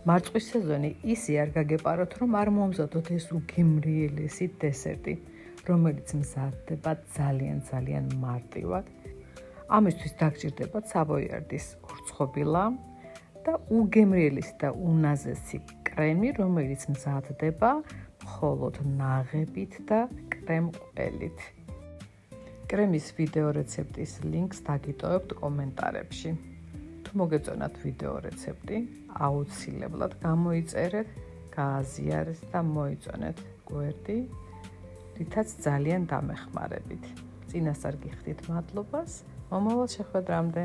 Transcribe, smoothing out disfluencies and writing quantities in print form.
მარწყვის სეზონი ისე არ გაგეპაროთ, რომ არ მომზადოთ ეს უგემრიელესი დესერტი, რომელიც მზადდება ძალიან მარტივად. ამისთვის დაგჭირდებათ საბოიარდის ურცხობილა და უგემრიელესი და უნაზესი კრემი, რომელიც მზადდება მხოლოდ ნაღებით და კრემყველით. კრემის ვიდეო რეცეპტის ლინკს დაგიტოვებთ კომენტარებში. თუ მოგეწონათ ვიდეო რეცეპტი, აუცილებლად გამოიწერეთ, გააზიარეთ და მოიწონეთ გვერდი, რითაც ძალიან დამეხმარებით. წინასწარ გიხდით მადლობას, მომავალ შეხვედრამდე.